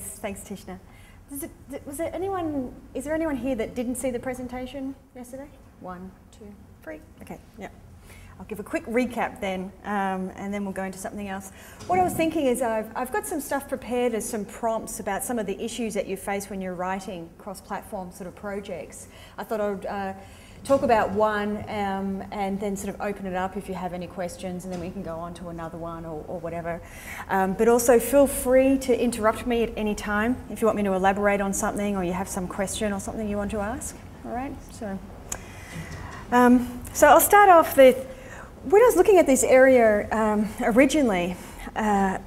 Thanks, Tishna. Is there anyone here that didn't see the presentation yesterday? 1, 2, 3. Okay, yeah. I'll give a quick recap then, and then we'll go into something else. What I was thinking is I've got some stuff prepared as some prompts about some of the issues that you face when you're writing cross-platform sort of projects. I thought I would talk about one and then sort of open it up if you have any questions, and then we can go on to another one or whatever. But also feel free to interrupt me at any time if you want me to elaborate on something or you have some question or something you want to ask. All right, so I'll start off with, when I was looking at this area originally, I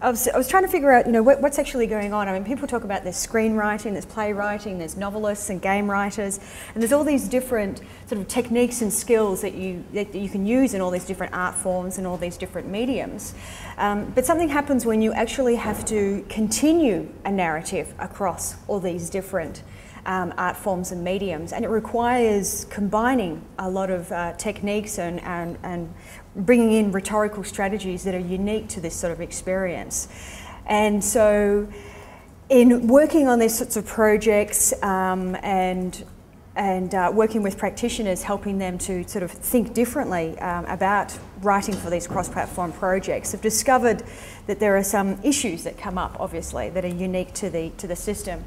was trying to figure out, what's actually going on. I mean, people talk about there's screenwriting, there's playwriting, there's novelists and game writers, and there's all these different sort of techniques and skills that you can use in all these different art forms and all these different mediums. But something happens when you actually have to continue a narrative across all these different art forms and mediums, and it requires combining a lot of techniques and bringing in rhetorical strategies that are unique to this sort of experience. And so in working on these sorts of projects and working with practitioners, helping them to sort of think differently about writing for these cross-platform projects, I've discovered that there are some issues that come up, obviously, that are unique to the system.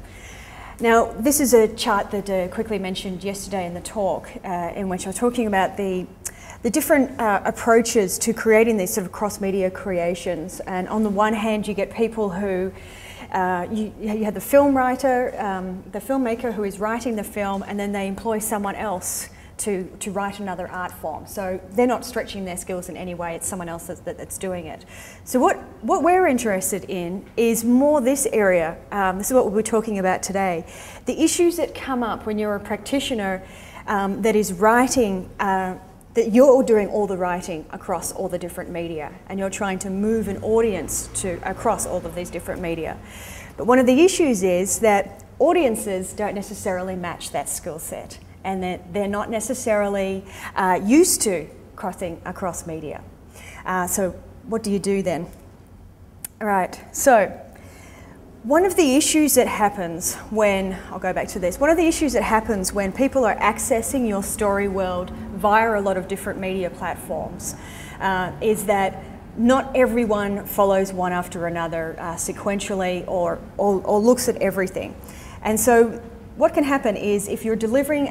Now, this is a chart that I quickly mentioned yesterday in the talk, in which I was talking about the different approaches to creating these sort of cross-media creations. And on the one hand, you get people who, you have the film writer, the filmmaker who is writing the film, and then they employ someone else to write another art form. So they're not stretching their skills in any way, it's someone else that's doing it. So what we're interested in is more this area. This is what we'll be talking about today. The issues that come up when you're a practitioner that is writing, that you're doing all the writing across all the different media, and you're trying to move an audience across all of these different media. But one of the issues is that audiences don't necessarily match that skill set, and that they're not necessarily used to crossing across media. So what do you do then? All right, so one of the issues that happens when, I'll go back to this, one of the issues that happens when people are accessing your story world via a lot of different media platforms is that not everyone follows one after another sequentially or looks at everything. And so what can happen is if you're delivering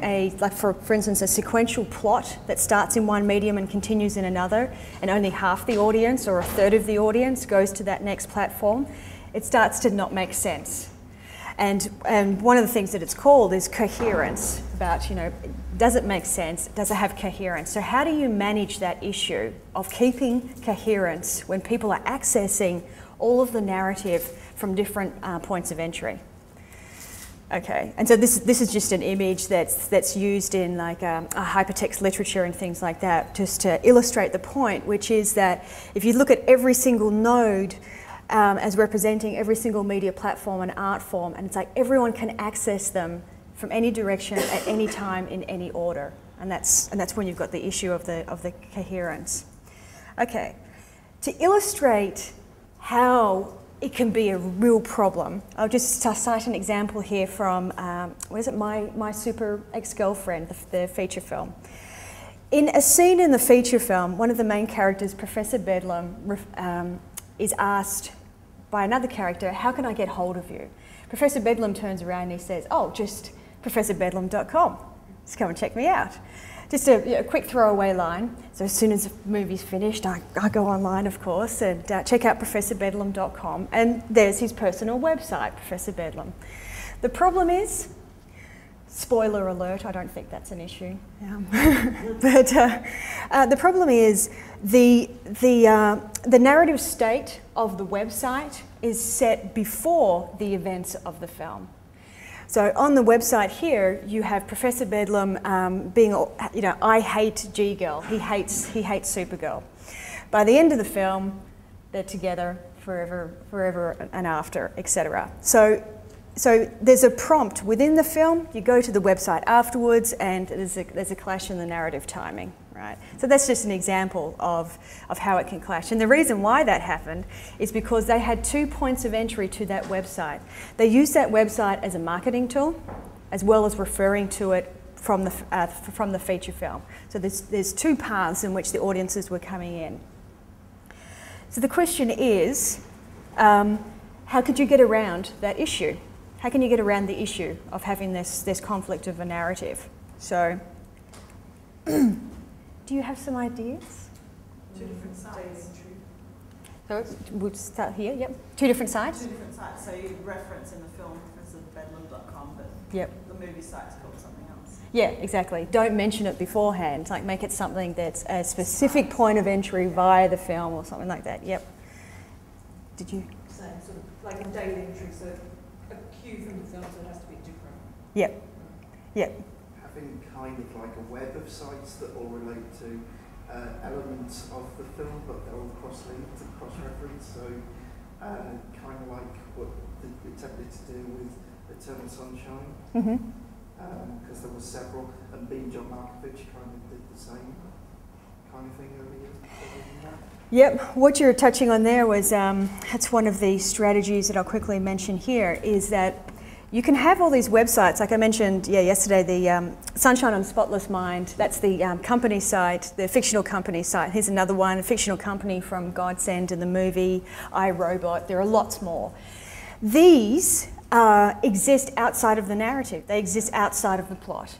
for instance, a sequential plot that starts in one medium and continues in another, and only half the audience or a third of the audience goes to that next platform, it starts to not make sense. And one of the things that it's called is coherence, about, does it make sense? Does it have coherence? So how do you manage that issue of keeping coherence when people are accessing all of the narrative from different points of entry? Okay, and so this is just an image that's used in like a hypertext literature and things like that, just to illustrate the point, which is that if you look at every single node as representing every single media platform and art form, and it's like everyone can access them from any direction at any time in any order, and that's when you've got the issue of the coherence. Okay, to illustrate how it can be a real problem, I'll just cite an example here from My Super Ex-Girlfriend, the feature film. In a scene in the feature film, one of the main characters, Professor Bedlam, is asked by another character, how can I get hold of you? Professor Bedlam turns around and he says, oh, just professorbedlam.com. Just come and check me out. Just a quick throwaway line. So as soon as the movie's finished, I go online, of course, and check out professorbedlam.com, and there's his personal website, Professor Bedlam. The problem is, spoiler alert, I don't think that's an issue. But the problem is the narrative state of the website is set before the events of the film. So on the website here, you have Professor Bedlam being, I hate G-Girl. He hates Supergirl. By the end of the film, they're together forever and after, etc. So so there's a prompt within the film, you go to the website afterwards, and there's a clash in the narrative timing, right? So that's just an example of how it can clash. And the reason why that happened is because they had 2 points of entry to that website. They used that website as a marketing tool, as well as referring to it from the feature film. So there's 2 paths in which the audiences were coming in. So the question is, how could you get around that issue? How can you get around the issue of having this conflict of a narrative? So, do you have some ideas? 2 different sites. So we'll start here, yep. 2 different sites? 2 different sites. So you reference in the film as bedlam.com, but yep. The movie site's called something else. Yeah, exactly. Don't mention it beforehand. Like, make it something that's a specific point of entry via the film or something like that. Yep. Did you? Same, sort of like a daily entry, so a cue from the film, so it has to be different. Yep. Yep. Having kind of like a web of sites that all relate to elements of the film, but they're all cross-linked and cross-referenced. So kind of like what we attempted to do with Eternal Sunshine, because there were several, and Bean John Malkovich kind of did the same kind of thing earlier. Yep, what you're touching on there was, that's one of the strategies that I'll quickly mention here, is that you can have all these websites, like I mentioned yesterday, the Sunshine on Spotless Mind, that's the company site, the fictional company site. Here's another one, a fictional company from Godsend in the movie, I, Robot. There are lots more. These exist outside of the narrative. They exist outside of the plot.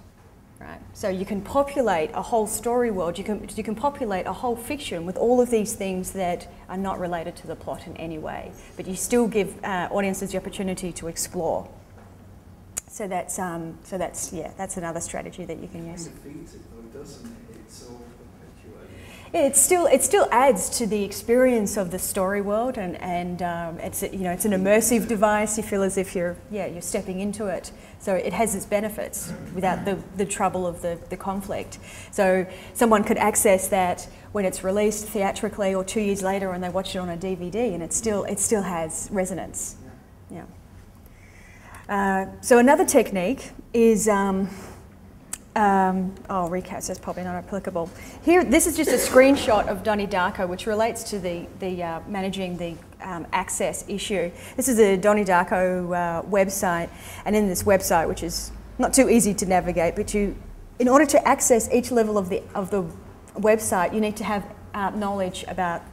Right. So you can populate a whole story world, you can populate a whole fiction with all of these things that are not related to the plot in any way, but you still give audiences the opportunity to explore. So that's another strategy that you can use. It feeds it though, doesn't it? It's all It perpetuated. still adds to the experience of the story world, and it's it's an immersive device. You feel as if you're stepping into it. So it has its benefits without the trouble of the conflict. So someone could access that when it's released theatrically, or 2 years later when they watch it on a DVD, and it still has resonance. Yeah. So another technique is. Recap, so it's probably not applicable. Here, this is just a screenshot of Donnie Darko, which relates to the managing the access issue. This is a Donnie Darko website, and in this website, which is not too easy to navigate, but in order to access each level of the website, you need to have knowledge about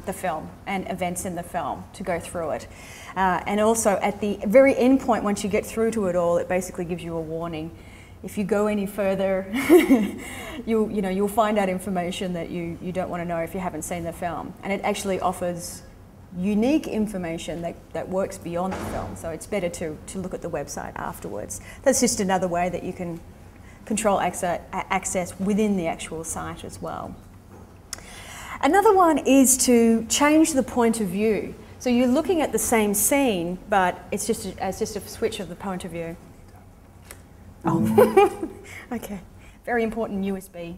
the film and events in the film to go through it. And also, at the very end point, once you get through to it all, it basically gives you a warning. If you go any further, you'll find out information that you don't want to know if you haven't seen the film. And it actually offers unique information that works beyond the film. So it's better to look at the website afterwards. That's just another way that you can control access within the actual site as well. Another one is to change the point of view. So you're looking at the same scene, but it's just a switch of the point of view. Oh, okay. Very important USB.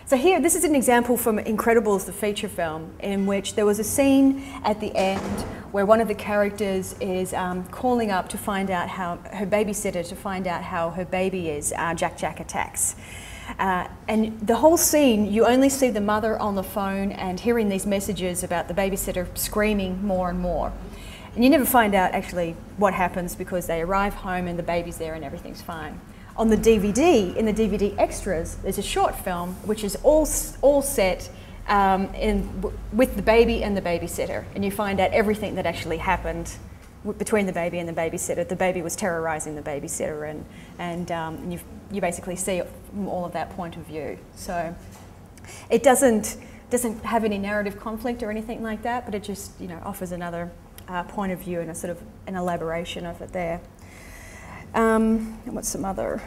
So here, this is an example from Incredibles, the feature film, in which there was a scene at the end where one of the characters is calling up to find out how her babysitter, to find out how her baby is. Jack attacks. And the whole scene, you only see the mother on the phone and hearing these messages about the babysitter screaming more and more. And you never find out actually what happens, because they arrive home and the baby's there and everything's fine. On the DVD, in the DVD extras, there's a short film which is all set with the baby and the babysitter, and you find out everything that actually happened between the baby and the babysitter. The baby was terrorising the babysitter, and you basically see it from all of that point of view. So it doesn't have any narrative conflict or anything like that, but it just offers another point of view and a sort of an elaboration of it there. What's some other?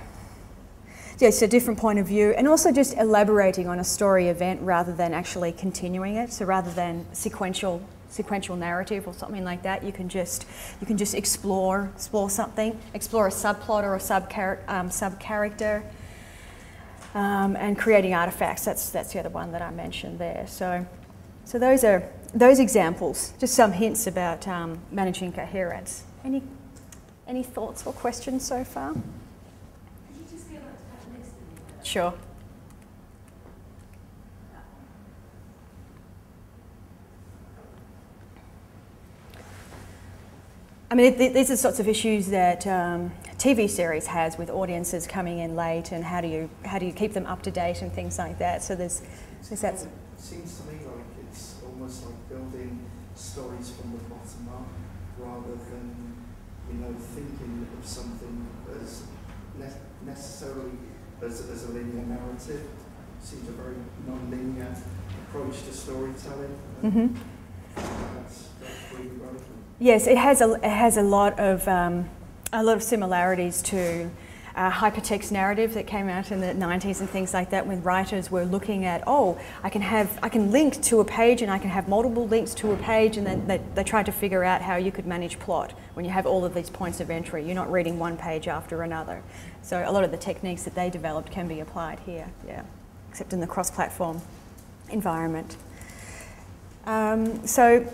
Yeah, so different point of view, and also just elaborating on a story event rather than actually continuing it. So rather than sequential narrative or something like that, you can just explore something, explore a subplot or a sub character, and creating artifacts. That's the other one that I mentioned there. So those are those examples. Just some hints about managing coherence. Any Any thoughts or questions so far? Could you just go back to that list? Sure. I mean, these are sorts of issues that TV series has with audiences coming in late, and how do you keep them up to date and things like that. So there's that. It seems to me like it's almost like building stories from the bottom up, rather than thinking of something as necessarily as a linear narrative. It seems a very non-linear approach to storytelling. Mm-hmm. That's really relevant. Yes, it has a lot of similarities to hypertext narrative that came out in the 90s and things like that, when writers were looking at, I can link to a page and I can have multiple links to a page, and then they tried to figure out how you could manage plot when you have all of these points of entry. You're not reading one page after another. So a lot of the techniques that they developed can be applied here, yeah, except in the cross-platform environment. So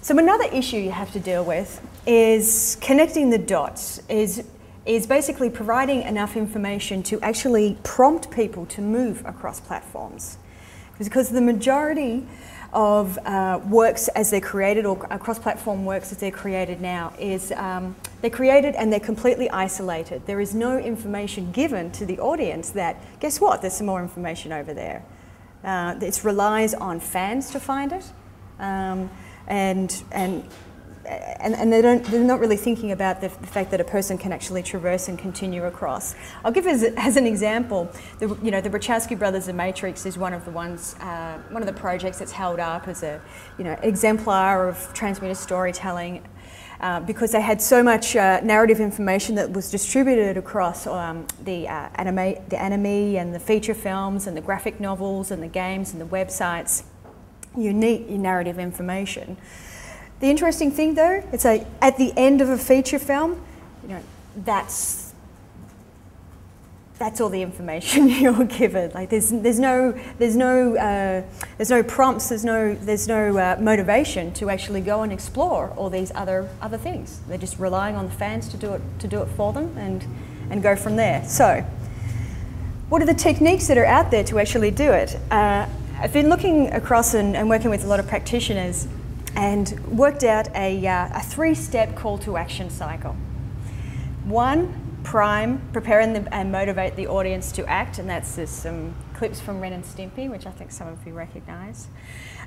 another issue you have to deal with is connecting the dots, is basically providing enough information to actually prompt people to move across platforms. Because the majority of works as they're created, or cross-platform works as they're created now, is they're created and they're completely isolated. There is no information given to the audience that, guess what, there's some more information over there. It relies on fans to find it. And they're not really thinking about the fact that a person can actually traverse and continue across. I'll give as an example, the Wachowski brothers' The Matrix is one of the projects that's held up as a exemplar of transmitter storytelling, because they had so much narrative information that was distributed across the anime and the feature films and the graphic novels and the games and the websites. Unique narrative information. The interesting thing, though, it's like at the end of a feature film, that's all the information you're given. Like there's no prompts, there's no motivation to actually go and explore all these other things. They're just relying on the fans to do it for them and go from there. So, what are the techniques that are out there to actually do it? I've been looking across and working with a lot of practitioners, and worked out a three-step call to action cycle. 1, prime, prepare and motivate the audience to act, and that's some clips from Ren and Stimpy, which I think some of you recognise.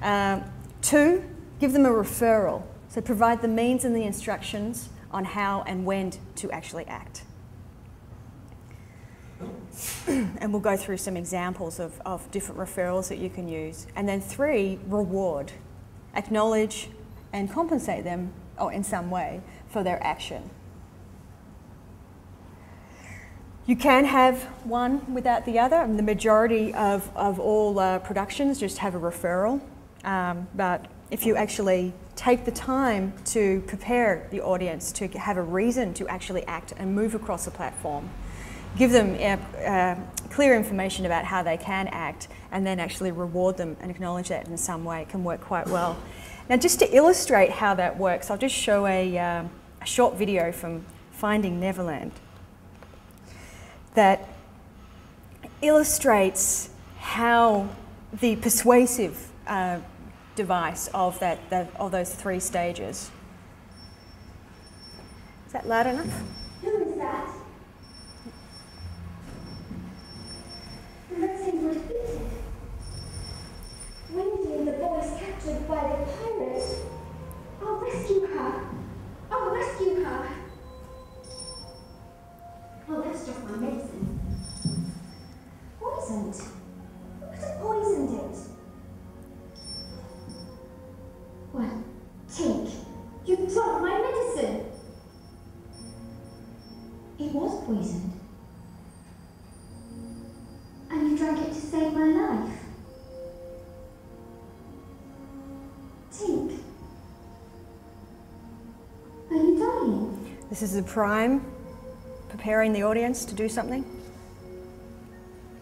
2, give them a referral, so provide the means and the instructions on how and when to actually act. And we'll go through some examples of different referrals that you can use. And then 3, reward. Acknowledge and compensate them in some way for their action. You can have one without the other. The majority of all productions just have a referral. But if you actually take the time to prepare the audience to have a reason to actually act and move across a platform, give them clear information about how they can act, and then actually reward them and acknowledge that in some way, it can work quite well. Now, just to illustrate how that works, I'll just show a short video from Finding Neverland that illustrates how the persuasive device of those 3 stages. Is that loud enough? Who is that? The Redskin were defeated. Wendy and the boys captured by the pirates. I'll rescue her. I'll rescue her. Oh, that's just my medicine. Poisoned? Who could have poisoned it? Well, Tink, you dropped my medicine. It was poisoned. And you drank it to save my life. Tink, are you dying? This is the prime, preparing the audience to do something.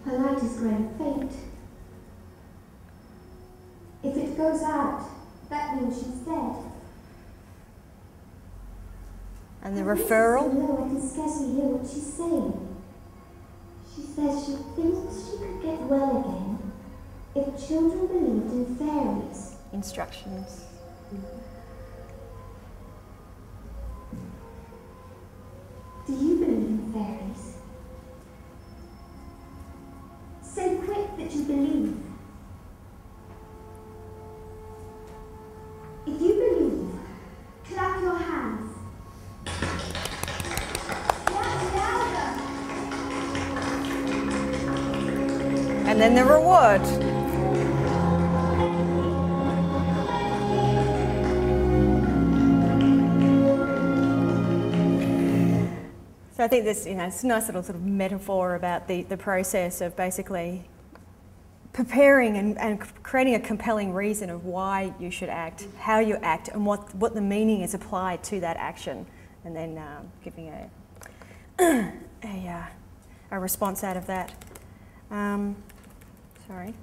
Her light is growing faint. If it goes out, that means she's dead. And the Her voice is referral? so low I can scarcely hear what she's saying. She says she thinks she could get well again if children believed in fairies. Instructions. Do you believe in fairies? Say quick that you believe. If you believe, clap your hands. Clap louder. And then the reward. So I think this, it's a nice little sort of metaphor about the process of basically preparing and creating a compelling reason of why you should act, how you act, and what the meaning is applied to that action, and then giving a response out of that. Sorry.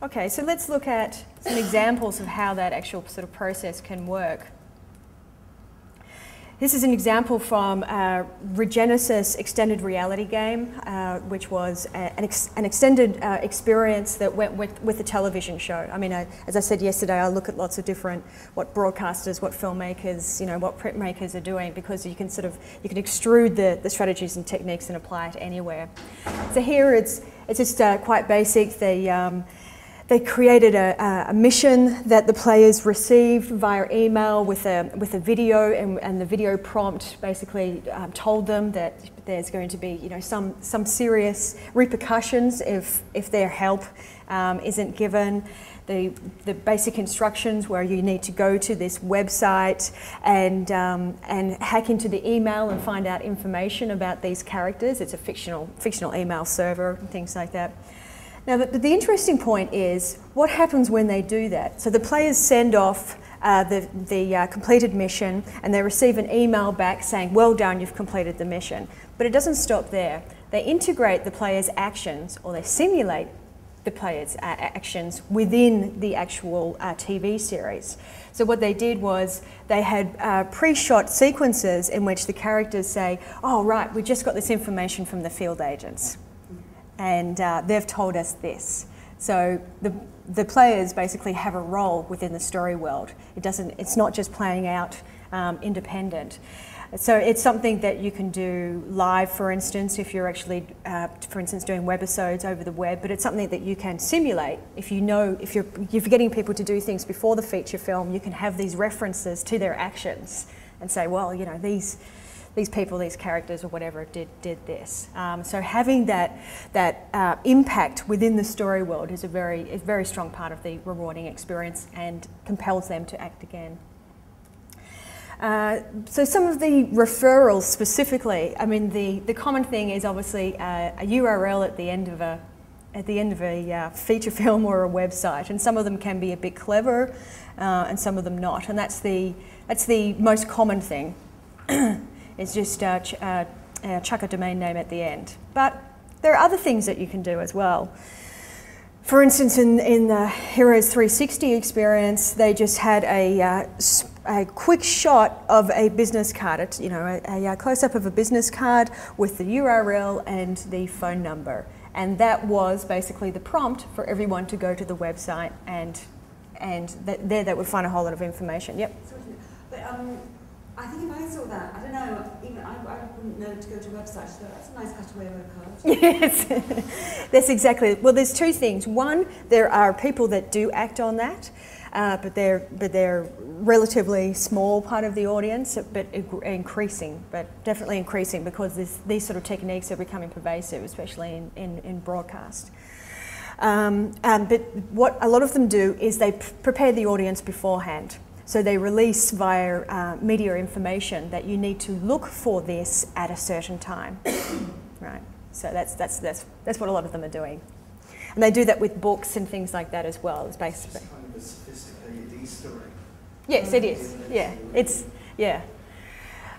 Okay, so let's look at some examples of how that actual sort of process can work. This is an example from Regenesis extended reality game, which was an extended experience that went with the television show. I mean, as I said yesterday, I look at lots of different, what broadcasters, what filmmakers, what printmakers are doing, because you can extrude the strategies and techniques and apply it anywhere. So here it's just quite basic. They created a mission that the players received via email with a video, and the video prompt basically told them that there's going to be some serious repercussions if their help isn't given. The basic instructions where you need to go to this website and hack into the email and find out information about these characters. It's a fictional email server and things like that. Now, the interesting point is what happens when they do that. So the players send off the completed mission, and they receive an email back saying, well done, you've completed the mission. But it doesn't stop there. They integrate the players' actions, or they simulate the players' actions within the actual TV series. So what they did was they had pre-shot sequences in which the characters say, oh right, we just got this information from the field agents, and they've told us this. So the players basically have a role within the story world. It's not just playing out independent. So it's something that you can do live, for instance, if you're actually, for instance, doing webisodes over the web. But it's something that you can simulate. If you're getting people to do things before the feature film, you can have these references to their actions and say, well, these people, these characters or whatever did this. So having that impact within the story world is a very strong part of the rewarding experience and compels them to act again. So some of the referrals specifically, I mean, the common thing is obviously a URL at the end of a feature film or a website, and some of them can be a bit clever, and some of them not, and that's the most common thing. Is just chuck a domain name at the end. But there are other things that you can do as well. For instance, in the Heroes 360 experience, they just had a quick shot of a business card, a close-up of a business card with the URL and the phone number. And that was basically the prompt for everyone to go to the website, and there they would find a whole lot of information. Yep. But, I think if I saw that, I don't know, even I wouldn't know to go to a website, so that's a nice cutaway word card. Yes, that's exactly. Well, there's two things. One, there are people that do act on that, but they're relatively small part of the audience, but definitely increasing because these sort of techniques are becoming pervasive, especially in broadcast. But what a lot of them do is they prepare the audience beforehand. So they release via media information that you need to look for this at a certain time, right? So that's what a lot of them are doing, and they do that with books and things like that as well. It's basically kind of a sophisticated Easter egg. Yes, it is. Yeah,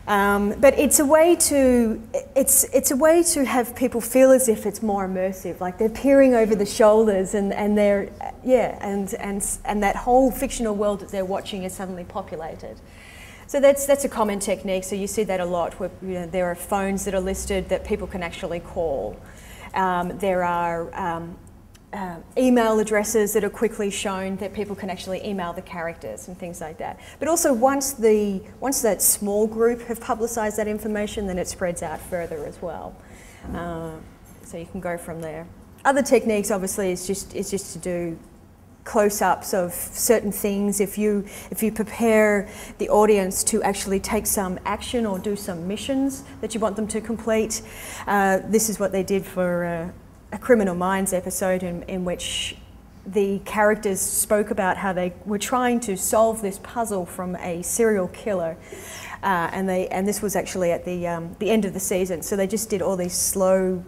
but it's a way to have people feel as if it's more immersive, like they're peering over the shoulders, and they're and that whole fictional world that they're watching is suddenly populated. So that's a common technique. So you see that a lot, where there are phones that are listed that people can actually call. There are email addresses that are quickly shown that people can actually email the characters and things like that. But also once that small group have publicised that information, then it spreads out further as well. So you can go from there. Other techniques, obviously, is just to do close-ups of certain things. If you prepare the audience to actually take some action or do some missions that you want them to complete, this is what they did for a Criminal Minds episode in which the characters spoke about how they were trying to solve this puzzle from a serial killer, and this was actually at the end of the season. So they just did all these slow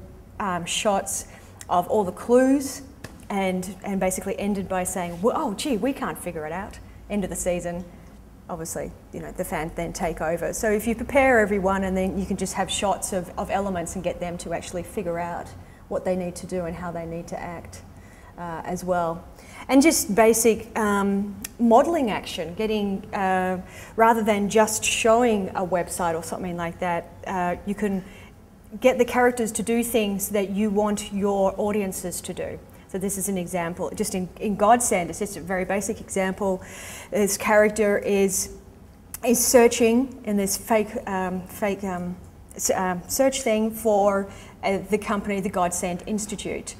shots of all the clues, and basically ended by saying, well, "Oh, gee, we can't figure it out." End of the season. Obviously, the fans then take over. So if you prepare everyone, and then you can just have shots of elements and get them to actually figure out what they need to do and how they need to act as well. And just basic modelling action, getting, rather than just showing a website or something like that, you can get the characters to do things that you want your audiences to do. So this is an example, just in Godsend, it's just a very basic example. This character is searching in this fake search thing for the company, the Godsend Institute,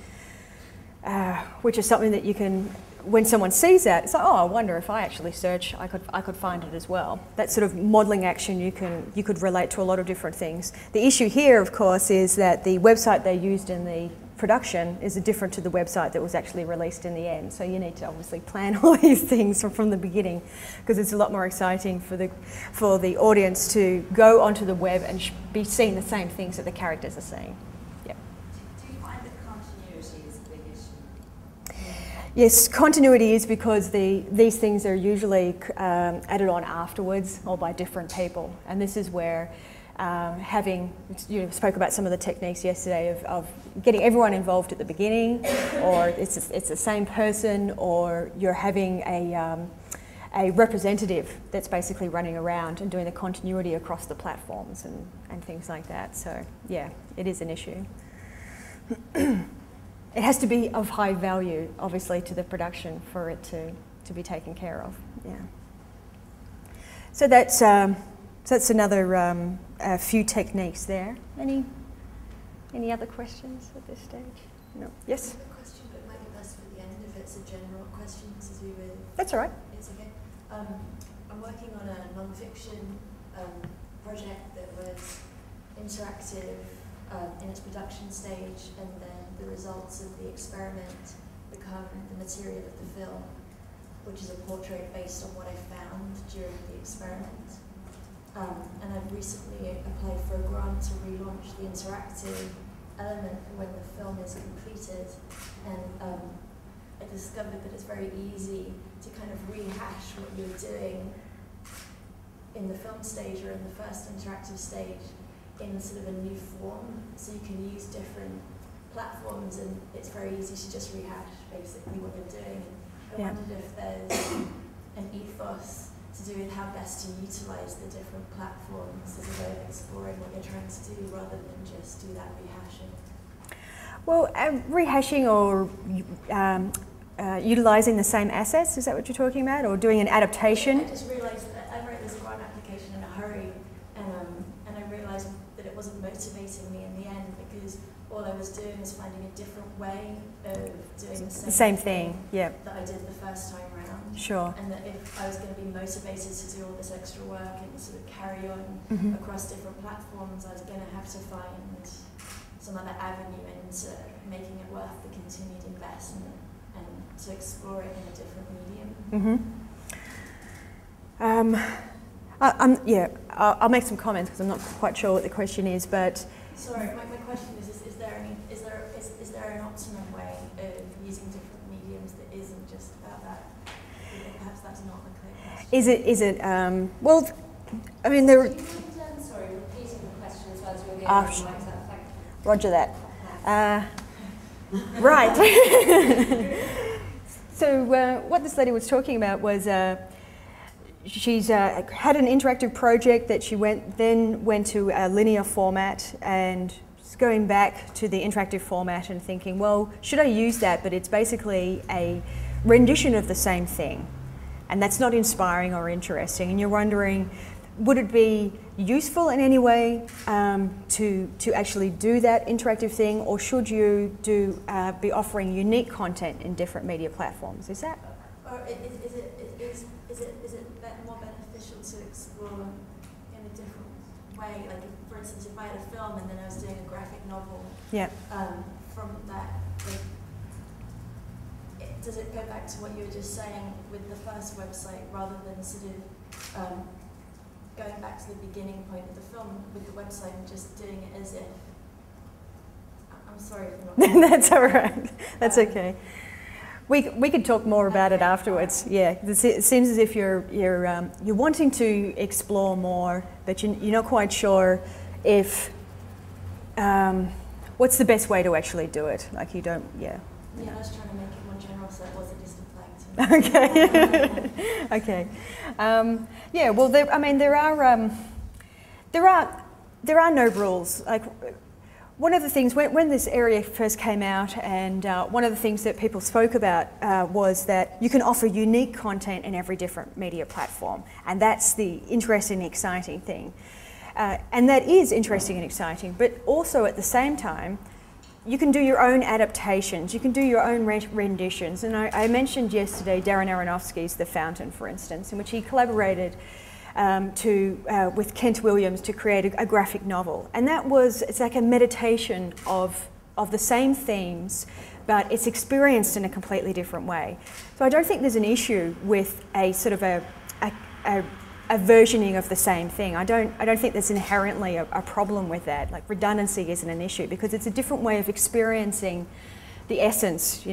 which is something that you can, when someone sees that, it's like, oh, I wonder if I actually search, I could find it as well. That sort of modelling action you could relate to a lot of different things. The issue here, of course, is that the website they used in the production is different to the website that was actually released in the end. So you need to obviously plan all these things from the beginning, because it's a lot more exciting for the audience to go onto the web and be seeing the same things that the characters are seeing. Yeah. Do you find that continuity is a big issue? Yes, continuity is because these things are usually added on afterwards or by different people, and this is where having, spoke about some of the techniques yesterday of getting everyone involved at the beginning, or it's the same person, or you're having a representative that's basically running around and doing the continuity across the platforms and things like that. So yeah, it is an issue. It has to be of high value, obviously, to the production for it to be taken care of. Yeah. So that's another few techniques there. Any other questions at this stage? No. Yes? I have a question, but it might be best for the end if it's a general question to do with... That's all right. It's okay. I'm working on a non-fiction project that was interactive in its production stage, and then the results of the experiment become the material of the film, which is a portrait based on what I found during the experiment. And I've recently applied for a grant to relaunch the interactive element when the film is completed, and I discovered that it's very easy to kind of rehash what you're doing in the film stage or in the first interactive stage in sort of a new form, so you can use different platforms, and it's very easy to just rehash basically what you're doing. I wondered if there's an ethos to do with how best to utilise the different platforms as a way of exploring what you're trying to do, rather than just do that rehashing. Well, rehashing or utilising the same assets, is that what you're talking about? Or doing an adaptation? I just realised that I wrote this grant application in a hurry, and I realised that it wasn't motivating me in the end, because all I was doing was finding a different way of doing the same thing that I did the first time around. Sure. And that if I was going to be motivated to do all this extra work and sort of carry on across different platforms, I was going to have to find some other avenue into making it worth the continued investment and to explore it in a different medium. I'll make some comments because I'm not quite sure what the question is, but... Sorry, my question is there an optimum way of using different mediums that isn't just about that? Perhaps that's not a clear question. Is it, well, I mean, there... Sorry, repeating the question as well as we'll get to Roger that. Right. So what this lady was talking about was she's had an interactive project that she then went to a linear format, and going back to the interactive format and thinking, well, should I use that? But it's basically a rendition of the same thing, and that's not inspiring or interesting. And you're wondering, would it be useful in any way to actually do that interactive thing, or should you be offering unique content in different media platforms? Is that? Or is it more beneficial to explore in a different way? Like, for instance, if I had a film and then I was doing a graphic novel, Yeah. From that, does it go back to what you were just saying with the first website, rather than sort of going back to the beginning point of the film with the website and just doing it as if? I'm sorry for not. That's all right. That's okay. We could talk more about it afterwards. Yeah, it seems as if you're wanting to explore more, but you're not quite sure if what's the best way to actually do it. Like, you don't. Yeah. Yeah, I was trying to make it more general, so it wasn't just a flag to me. Okay. Okay. Yeah. Well, there are no rules. Like, one of the things, when this area first came out, and one of the things that people spoke about was that you can offer unique content in every different media platform, and that's the interesting and exciting thing. And that is interesting and exciting, but also at the same time, you can do your own adaptations, you can do your own renditions. And I mentioned yesterday Darren Aronofsky's The Fountain, for instance, in which he collaborated with Kent Williams to create a graphic novel. And it's like a meditation of the same themes, but it's experienced in a completely different way. So I don't think there's an issue with a sort of a versioning of the same thing. I don't think there's inherently a problem with that. Like, redundancy isn't an issue, because it's a different way of experiencing the essence,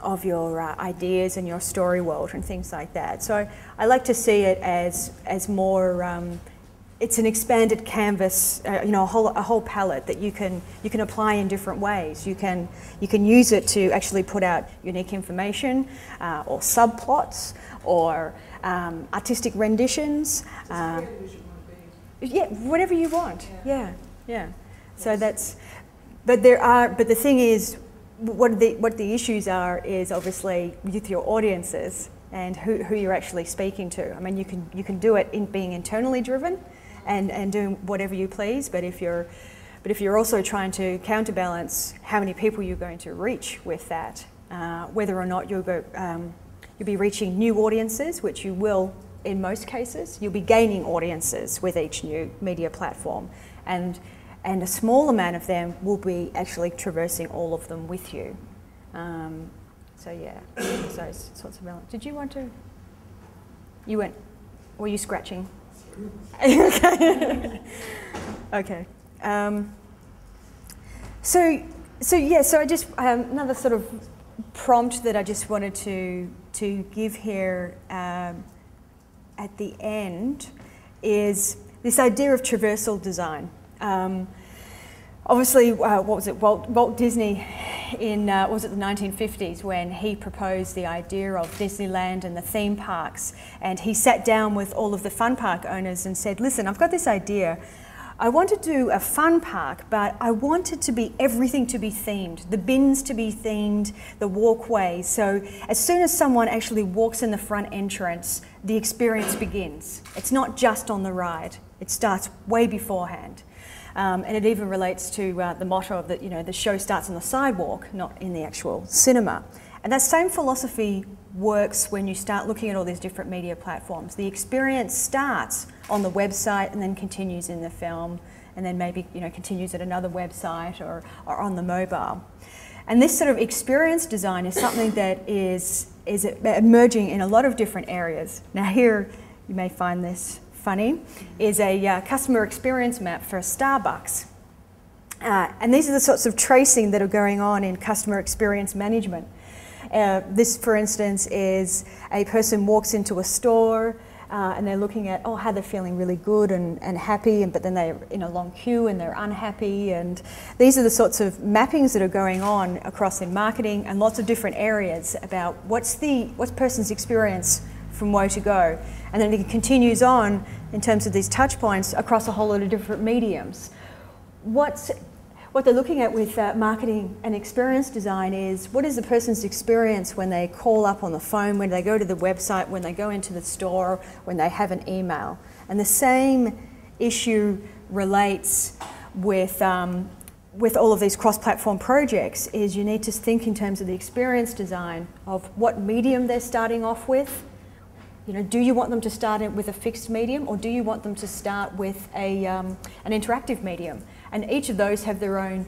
of your ideas and your story world and things like that. So I like to see it as more. It's an expanded canvas, a whole palette that you can apply in different ways. You can use it to actually put out unique information, or subplots, or artistic renditions. Yeah, whatever you want. Yeah. So that's. But the thing is, what the issues are is obviously with your audiences and who you're actually speaking to. I mean, you can do it in being internally driven and doing whatever you please, but if you're also trying to counterbalance how many people you're going to reach with that, whether or not you'll be reaching new audiences, which you will in most cases. You'll be gaining audiences with each new media platform, and a small amount of them will be actually traversing all of them with you. So yeah, so sorts of balance. Did you want to? You went. Were you scratching? Okay. Okay. So I just another sort of prompt that I just wanted to give here at the end is this idea of traversal design. Obviously, what was it? Walt Disney in was it the 1950s when he proposed the idea of Disneyland and the theme parks, and he sat down with all of the fun park owners and said, "Listen, I've got this idea. I want to do a fun park, but I want it to be everything to be themed, the bins to be themed, the walkways. So as soon as someone actually walks in the front entrance, the experience begins. It's not just on the ride. It starts way beforehand." And it even relates to the motto of the show starts on the sidewalk, not in the actual cinema. And that same philosophy works when you start looking at all these different media platforms. The experience starts on the website and then continues in the film, and then maybe continues at another website or on the mobile. And this sort of experience design is something that is emerging in a lot of different areas. Now here, you may find this funny, is a customer experience map for Starbucks. And these are the sorts of tracing that are going on in customer experience management. This, for instance, is a person walks into a store and they're looking at how they're feeling really good and happy, but then they're in a long queue and they're unhappy. And these are the sorts of mappings that are going on across in marketing and lots of different areas about what's person's experience from woe to go. And then it continues on in terms of these touch points across a whole lot of different mediums. What they're looking at with marketing and experience design is, what is the person's experience when they call up on the phone, when they go to the website, when they go into the store, when they have an email. And the same issue relates with all of these cross-platform projects, is you need to think in terms of the experience design of what medium they're starting off with. You know, do you want them to start with a fixed medium, or do you want them to start with an interactive medium? And each of those have their own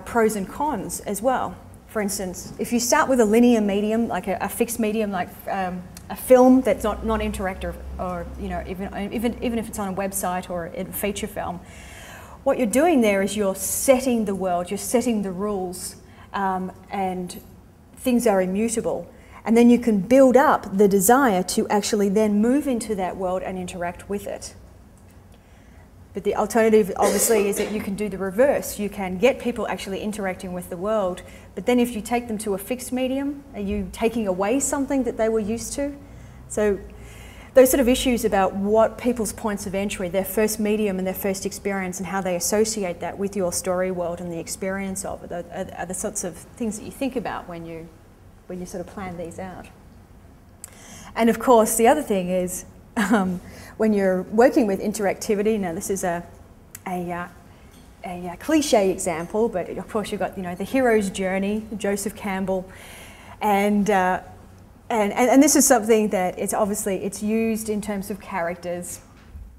pros and cons as well. For instance, if you start with a linear medium, like a fixed medium, like a film that's not interactive, or you know, even if it's on a website or in feature film, what you're doing there is you're setting the world, you're setting the rules, and things are immutable. And then you can build up the desire to actually then move into that world and interact with it. But the alternative, obviously, is that you can do the reverse. You can get people actually interacting with the world, but then if you take them to a fixed medium, are you taking away something that they were used to? So those sort of issues about what people's points of entry, their first medium and their first experience, and how they associate that with your story world and the experience of it, are the sorts of things that you think about when you sort of plan these out. And of course, the other thing is, when you're working with interactivity, now this is a cliche example, but of course you've got, you know, the hero's journey, Joseph Campbell, and this is something that it's used in terms of characters,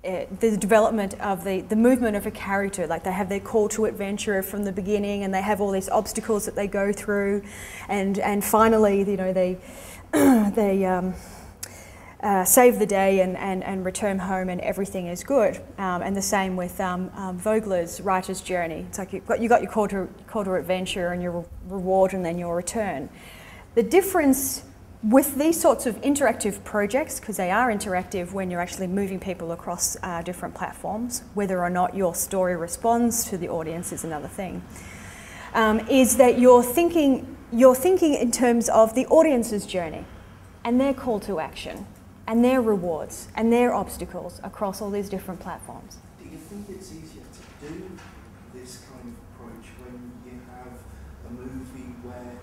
the development of the movement of a character. Like, they have their call to adventure from the beginning, and they have all these obstacles that they go through, and finally, you know, they save the day and return home, and everything is good. And the same with Vogler's writer's journey. It's like you got your call to adventure and your reward, and then your return. The difference with these sorts of interactive projects, because they are interactive when you're actually moving people across different platforms, whether or not your story responds to the audience is another thing, is that you're thinking in terms of the audience's journey and their call to action and their rewards and their obstacles across all these different platforms. Do you think it's easier to do this kind of approach when you have a movie where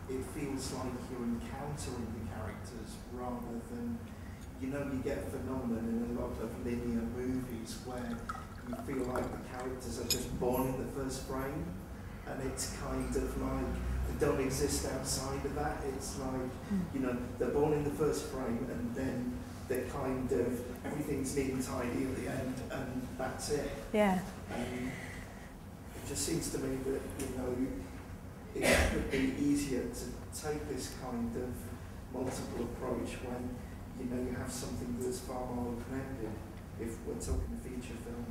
it feels like you're encountering the characters, rather than, you know, you get a phenomenon in a lot of linear movies where you feel like the characters are just born in the first frame, and it's kind of like they don't exist outside of that. It's like, you know, they're born in the first frame, and then they're kind of, everything's neat and tidy at the end, and that's it. Yeah. It just seems to me that, you know, it could be easier to take this kind of multiple approach when, you know, you have something that's far more connected, if we're talking feature film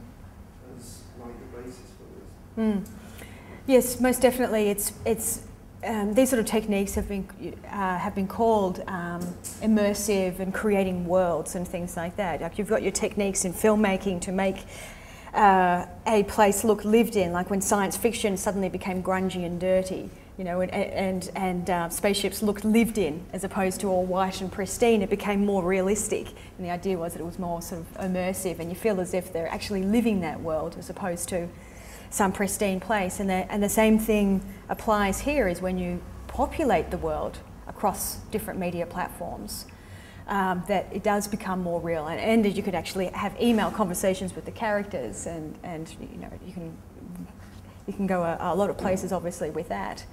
as like the basis for this. Yes, most definitely. It's these sort of techniques have been called immersive and creating worlds and things like that. Like, you've got your techniques in filmmaking to make a place look lived in, like when science fiction suddenly became grungy and dirty, you know, and spaceships looked lived in as opposed to all white and pristine. It became more realistic, and the idea was that it was more sort of immersive, and you feel as if they're actually living that world as opposed to some pristine place. And the same thing applies here, is when you populate the world across different media platforms, that it does become more real, and you could actually have email conversations with the characters, and you know, you can go a lot of places obviously with that.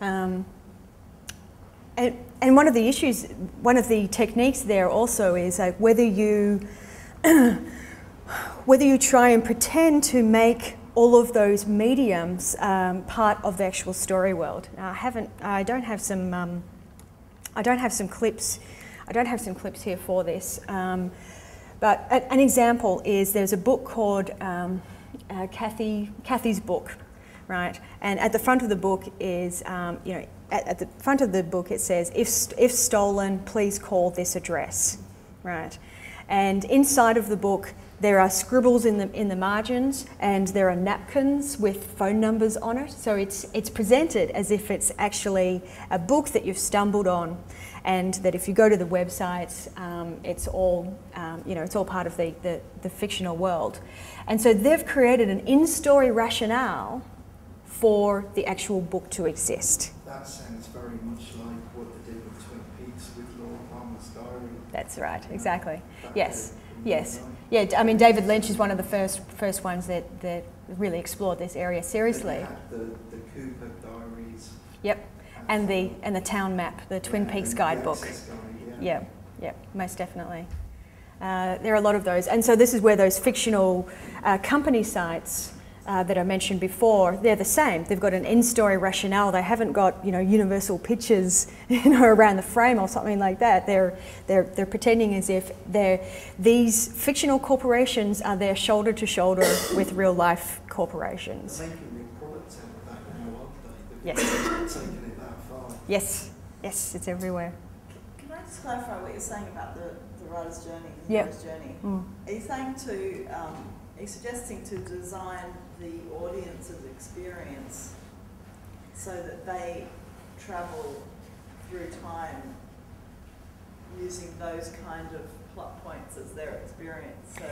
And one of the issues, one of the techniques there also is like whether you try and pretend to make all of those mediums part of the actual story world. Now, I don't have some clips here for this, but an example is there's a book called Kathy's Book, right? And at the front of the book is, you know, at the front of the book it says, if stolen, please call this address, right? And inside of the book, there are scribbles in the margins, and there are napkins with phone numbers on it. So it's presented as if it's actually a book that you've stumbled on, and that if you go to the website, it's all it's all part of the fictional world. And so they've created an in-story rationale for the actual book to exist. That sounds very much like what they did with Twin Peaks with Laura Palmer's Diary. That's right, exactly. Yes, Right. yes. Yeah, I mean, David Lynch is one of the first ones that really explored this area seriously. Had the Cooper Diaries. Yep, and the town map, the Twin Peaks guidebook. Yeah. Yeah, most definitely. There are a lot of those, and so this is where those fictional company sites that I mentioned before, they're the same. They've got an in-story rationale. They haven't got universal pictures around the frame or something like that. They're pretending as if these fictional corporations are there shoulder to shoulder with real life corporations. They're making real products out of that now, aren't they? Yes. Taking it that far. Yes, it's everywhere. Can I just clarify what you're saying about the writer's journey? Yep. Writer's journey. Mm. Are you saying are you suggesting to design the audience's experience so that they travel through time using those kind of plot points as their experience? So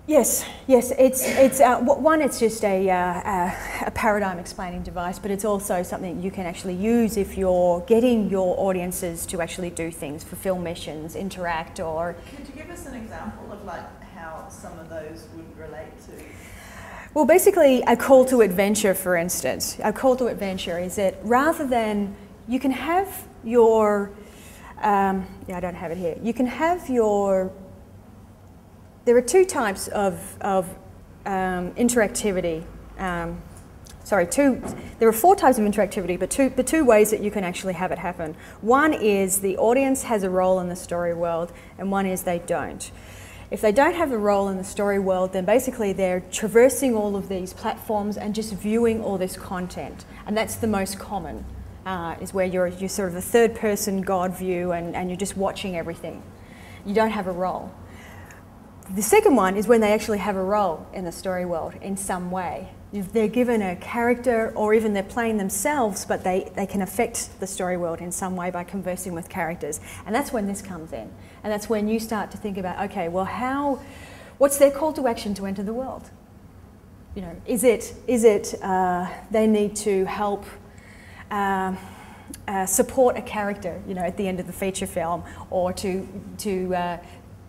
Yes, it's one. It's just a paradigm explaining device, but it's also something you can actually use if you're getting your audiences to actually do things, fulfill missions, interact, or. could you give us an example of how some of those would relate to? Well, basically, a call to adventure, for instance. A call to adventure is that rather than you can have your, I don't have it here. You can have your. There are two types of interactivity. There are four types of interactivity, but two ways that you can actually have it happen. One is the audience has a role in the story world, and one is they don't. If they don't have a role in the story world, then basically they're traversing all of these platforms and just viewing all this content. And that's the most common, is where you're sort of a third-person God view and you're just watching everything. You don't have a role. The second one is when they actually have a role in the story world in some way. They're given a character, or even they're playing themselves, but they can affect the story world in some way by conversing with characters. And that's when this comes in. And that's when you start to think about, okay, well, what's their call to action to enter the world? Is it they need to help support a character, at the end of the feature film, or to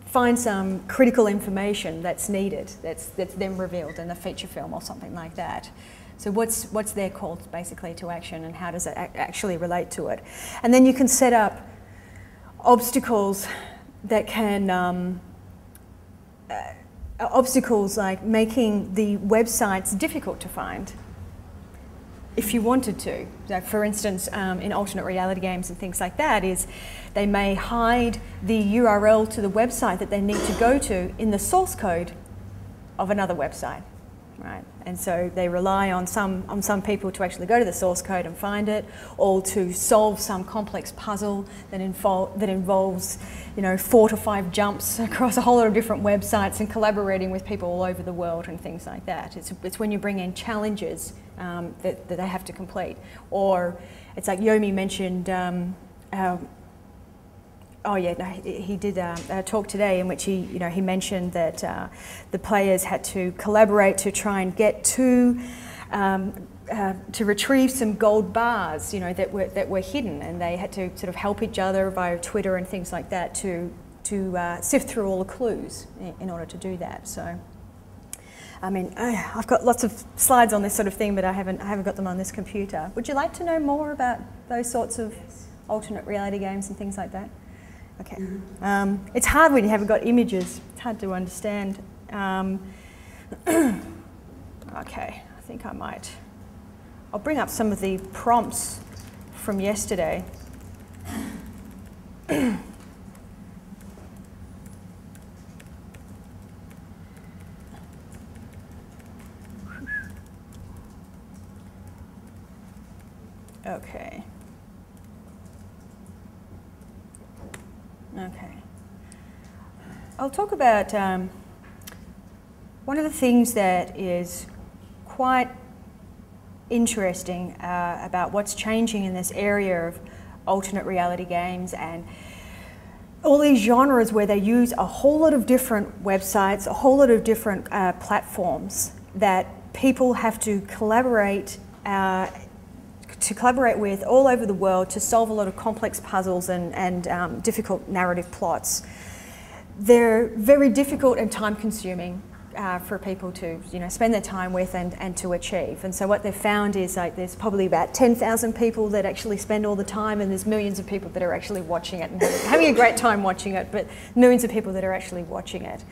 find some critical information that's needed, that's then revealed in the feature film or something like that. So what's their call basically to action, and how does it actually relate to it? And then you can set up obstacles that can, obstacles like making the websites difficult to find if you wanted to. So for instance, in alternate reality games and things like that, is they may hide the URL to the website that they need to go to in the source code of another website, right? And so they rely on some people to actually go to the source code and find it, or to solve some complex puzzle that involves 4 to 5 jumps across a whole lot of different websites and collaborating with people all over the world and things like that. It's when you bring in challenges that they have to complete. Or it's like Yomi mentioned, he did a talk today in which he mentioned that the players had to collaborate to try and get to retrieve some gold bars, that were hidden, and they had to sort of help each other via Twitter and things like that to sift through all the clues in order to do that. So, I mean, I've got lots of slides on this sort of thing, but I haven't got them on this computer. Would you like to know more about those sorts of alternate reality games and things like that? Okay. It's hard when you haven't got images. It's hard to understand. Okay, I think I'll bring up some of the prompts from yesterday. Okay. I'll talk about one of the things that is quite interesting about what's changing in this area of alternate reality games and all these genres where they use a whole lot of different websites, a whole lot of different platforms that people have to collaborate with all over the world to solve a lot of complex puzzles and difficult narrative plots. They're very difficult and time-consuming for people to spend their time with and to achieve. And so what they've found is like there's probably about 10,000 people that actually spend all the time, and there's millions of people that are actually watching it and having a great time watching it, but millions of people that are actually watching it.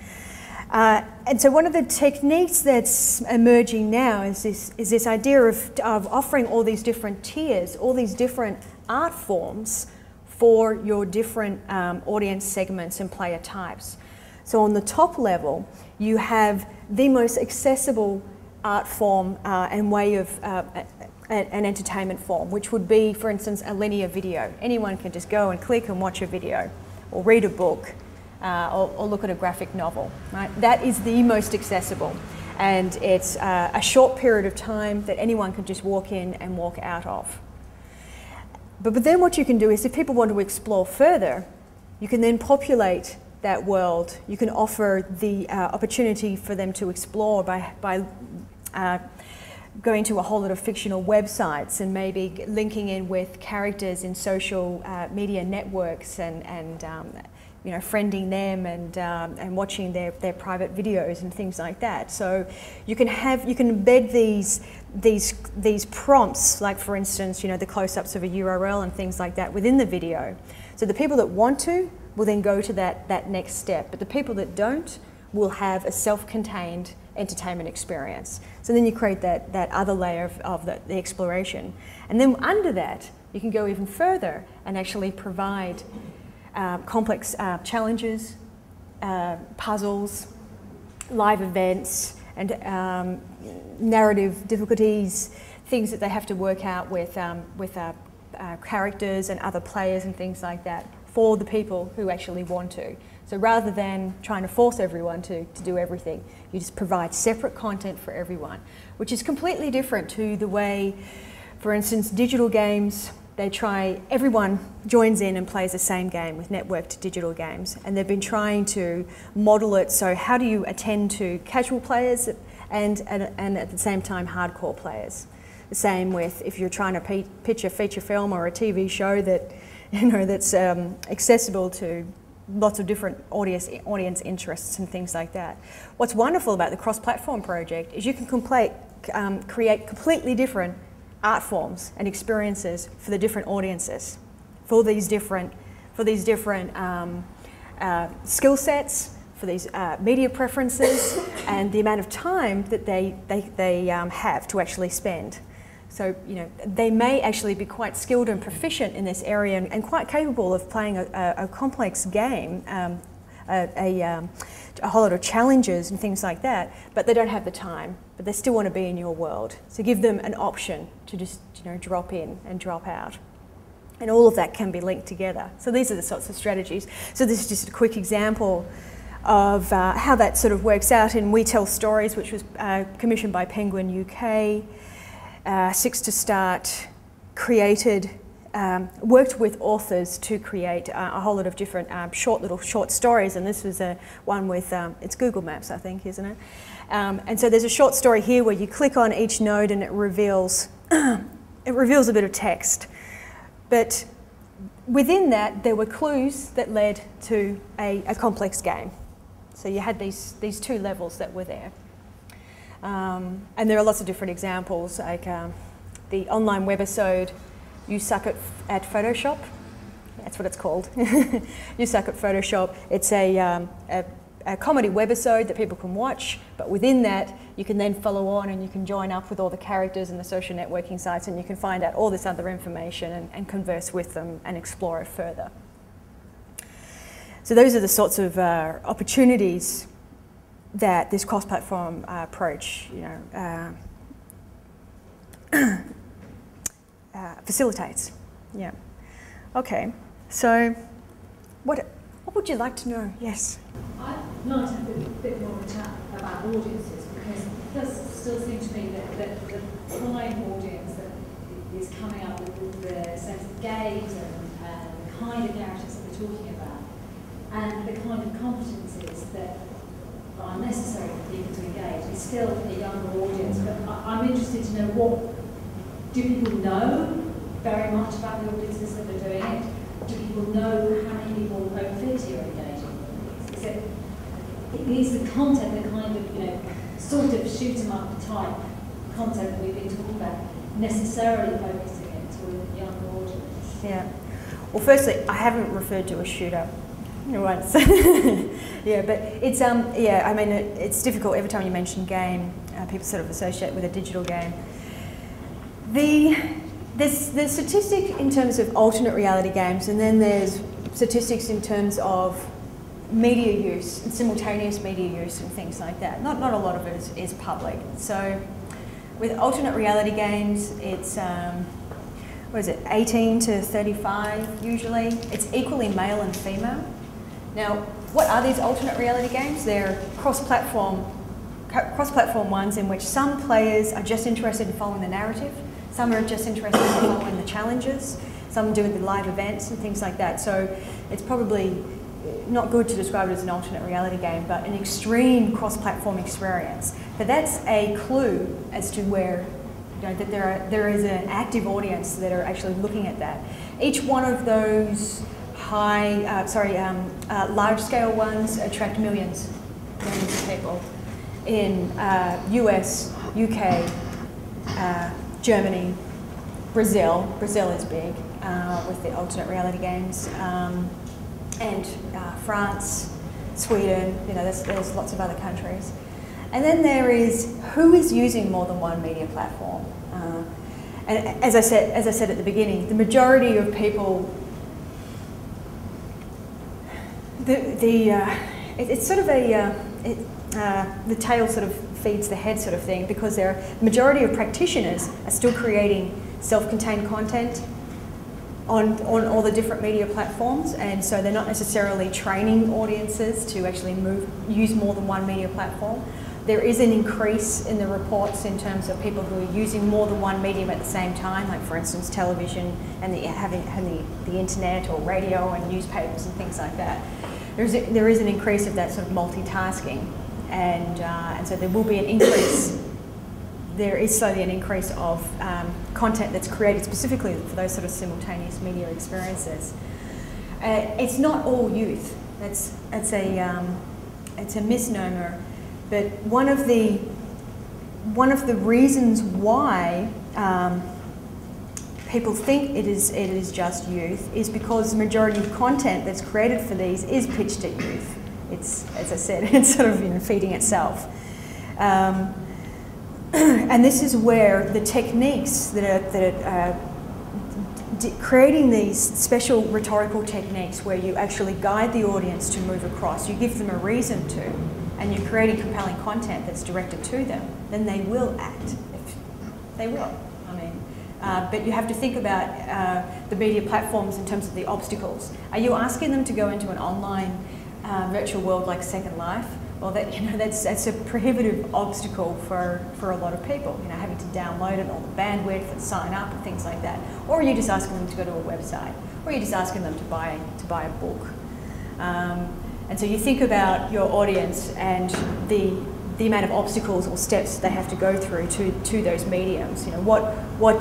And so one of the techniques that's emerging now is this idea of offering all these different tiers, all these different art forms for your different audience segments and player types. So on the top level, you have the most accessible art form and way of an entertainment form, which would be, for instance, a linear video. Anyone can just go and click and watch a video, or read a book, or look at a graphic novel. Right? That is the most accessible, and it's a short period of time that anyone can just walk in and walk out of. But then what you can do is, if people want to explore further, you can then populate that world. You can offer the opportunity for them to explore by going to a whole lot of fictional websites and maybe linking in with characters in social media networks and friending them and watching their private videos and things like that. So you can embed these prompts, like for instance, the close-ups of a URL and things like that within the video. So the people that want to will then go to that next step, but the people that don't will have a self-contained entertainment experience. So then you create that other layer of the exploration. And then under that, you can go even further and actually provide complex challenges, puzzles, live events, and narrative difficulties, things that they have to work out with characters and other players and things like that for the people who actually want to. So rather than trying to force everyone to do everything, you just provide separate content for everyone, which is completely different to the way, for instance, digital games, everyone joins in and plays the same game with networked digital games, and they've been trying to model it, so how do you attend to casual players and at the same time hardcore players? The same with if you're trying to pitch a feature film or a TV show that that's accessible to lots of different audience interests and things like that. What's wonderful about the cross-platform project is you can create completely different art forms and experiences for the different audiences, for these different skill sets, for these media preferences, and the amount of time that they have to actually spend. So they may actually be quite skilled and proficient in this area and quite capable of playing a complex game, a whole lot of challenges and things like that, but they don't have the time, but they still want to be in your world. So give them an option to just drop in and drop out. And all of that can be linked together. So these are the sorts of strategies. So this is just a quick example of how that sort of works out in We Tell Stories, which was commissioned by Penguin UK. Six to Start worked with authors to create a whole lot of different short stories, and this was one with, it's Google Maps, I think, isn't it? And so there's a short story here where you click on each node and it reveals a bit of text. But within that, there were clues that led to a complex game. So you had these two levels that were there. And there are lots of different examples, like the online webisode, You Suck at Photoshop. That's what it's called. You Suck at Photoshop. It's a comedy webisode that people can watch, but within that, you can then follow on and you can join up with all the characters and the social networking sites, and you can find out all this other information and converse with them and explore it further. So those are the sorts of opportunities that this cross-platform approach, facilitates. Yeah. Okay. So, what would you like to know? Yes. I've like to have a bit more of a chat about audiences, because it does still seem to me that the prime audience that is coming up with the sense of games and the kind of narratives that we're talking about, and the kind of competencies that are necessary for people to engage, is still a younger audience. But I'm interested to know, do people know very much about the audiences that are doing it? Do people know how many people over 50 are engaging with these? Is the content the kind of, sort of shoot 'em up type content that we've been talking about necessarily focusing it to a younger audience? Yeah. Well, firstly, I haven't referred to a shooter once. Yeah, but it's I mean, it's difficult every time you mention game. People sort of associate with a digital game. There's statistic in terms of alternate reality games, and then there's statistics in terms of media use and simultaneous media use and things like that. Not a lot of it is public. So with alternate reality games, it's 18 to 35 usually. It's equally male and female. Now, what are these alternate reality games? They're cross-platform ones in which some players are just interested in following the narrative, some are just interested in following the challenges, some do the live events and things like that. So it's probably not good to describe it as an alternate reality game, but an extreme cross-platform experience. But that's a clue as to where, that there is an active audience that are actually looking at that. Each one of those large-scale ones attract millions of people in US, UK, Germany, Brazil. Brazil is big with the alternate reality games, and France, Sweden. There's lots of other countries. And then there is who is using more than one media platform. And as I said at the beginning, the majority of people, it's sort of the tail sort of feeds the head sort of thing, because the majority of practitioners are still creating self-contained content on all the different media platforms, and so they're not necessarily training audiences to actually use more than one media platform. There is an increase in the reports in terms of people who are using more than one medium at the same time, like for instance television and having the internet or radio and newspapers and things like that. There is an increase of that sort of multitasking, and so there will be an increase. There is slowly an increase of content that's created specifically for those sort of simultaneous media experiences. It's not all youth. It's a misnomer. But one of the reasons why people think it is just youth is because the majority of content that's created for these is pitched at youth. It's, as I said, it's sort of feeding itself. And this is where the techniques that are creating these special rhetorical techniques where you actually guide the audience to move across, you give them a reason to, and you're creating compelling content that's directed to them, then they will act. They will. But you have to think about the media platforms in terms of the obstacles. Are you asking them to go into an online virtual world like Second Life? Well, that's a prohibitive obstacle for a lot of people. Having to download it, all the bandwidth, and sign up, and things like that. Or are you just asking them to go to a website? Or are you just asking them to buy a book? And so you think about your audience and the amount of obstacles or steps they have to go through to those mediums. What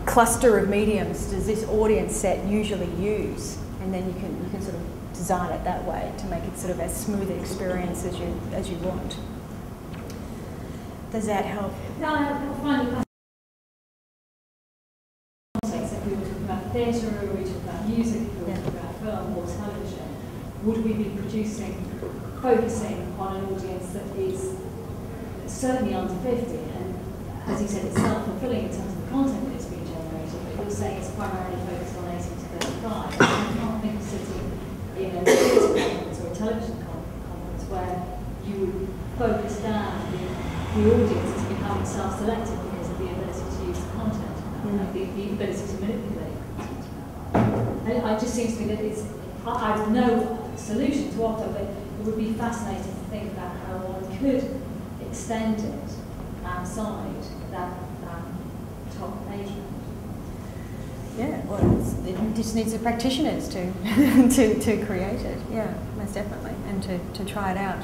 cluster of mediums does this audience set usually use? And then you can sort of design it that way to make it sort of as smooth an experience as you want. Does that help? No, I find it context. If we were talking about theatre, or we were talking about music, or we were talking about film or television, would we be focusing on an audience that is certainly under 50? And as you said, it's self-fulfilling in terms of the content that is being generated, but you're saying it's primarily focused on 18 to 35. You can't think of sitting in a theatre conference or a television conference where you would focus down the audience as becoming self-selected because of the ability to use the content, the ability to manipulate content. And it just seems to me that I have no solution to offer, but it would be fascinating to think about how one could extend it outside that top age range. Yeah, well, it just needs the practitioners to to create it. Yeah, most definitely, and to try it out.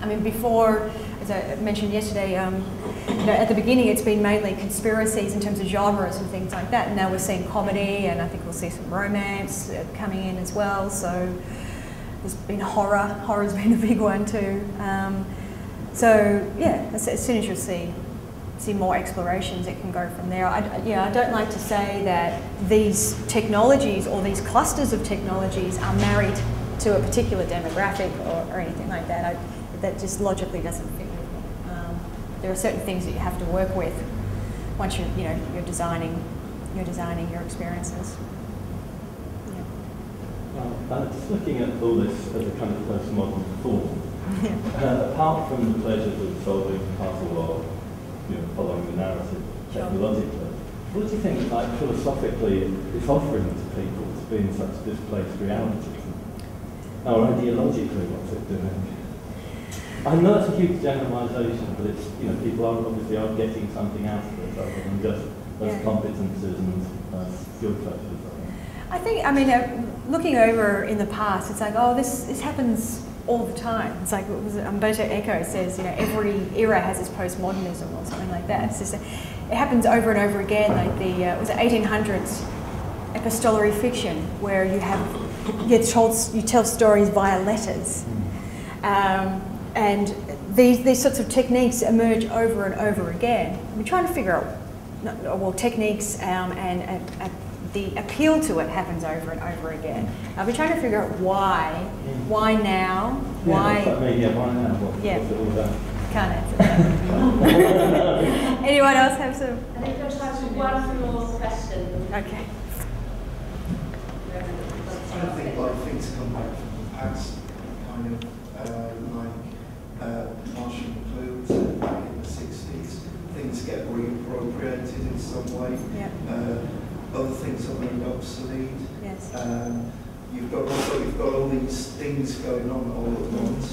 I mean, before, as I mentioned yesterday, you know, at the beginning it's been mainly conspiracies in terms of genres and things like that, and now we're seeing comedy, and I think we'll see some romance coming in as well. So there's been horror. Horror's been a big one too. So yeah, as soon as you'll see more explorations, it can go from there. I don't like to say that these technologies or these clusters of technologies are married to a particular demographic or anything like that. That just logically doesn't fit with me. There are certain things that you have to work with once you're designing your experiences. Yeah. Well, just looking at all this as a kind of postmodern form, apart from the pleasures of solving the puzzle or following the narrative technologically, what do you think, like philosophically, it's offering to people to be in such displaced reality? Or ideologically, what's it doing? I know it's a huge generalisation, but it's people are getting something out of it other than just those competences and skill touches. I think, looking over in the past, it's like, oh, this happens all the time. It's like Umberto Eco says, every era has its postmodernism or something like that. It's just, it happens over and over again. Like it was the 1800s epistolary fiction, where you tell stories via letters, and these sorts of techniques emerge over and over again. We're trying to figure out techniques and the appeal to it happens over and over again. We're trying to figure out why now, why now? What's it all about? Can't answer that. Anyone else have some? I think we've got time for one more question. Okay. I think like things come back from the past, kind of like Martian McLuhan back in the 60s. Things get reappropriated in some way. Yeah. Other things are made obsolete. Yes. You've got all these things going on all at once.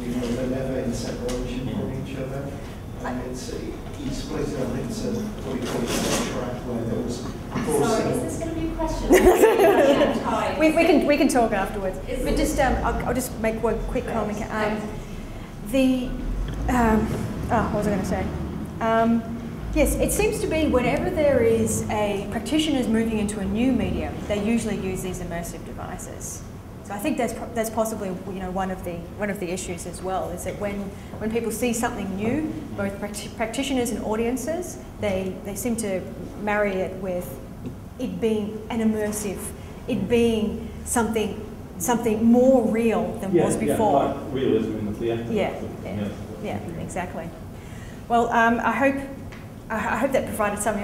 They're never in separation from each other. And each place, I think, it's what we call a track where there was. Sorry, is this going to be a question? we can talk afterwards. But just I'll just make one quick comment. What was I going to say? Yes, it seems to be whenever there is a practitioners moving into a new medium, they usually use these immersive devices. So I think that's possibly one of the issues as well, is that when people see something new, both practitioners and audiences, they seem to marry it with it being an immersive, it being something more real than was before. Yeah, like realism in the theatre. Yeah, exactly. Well, I hope that provided some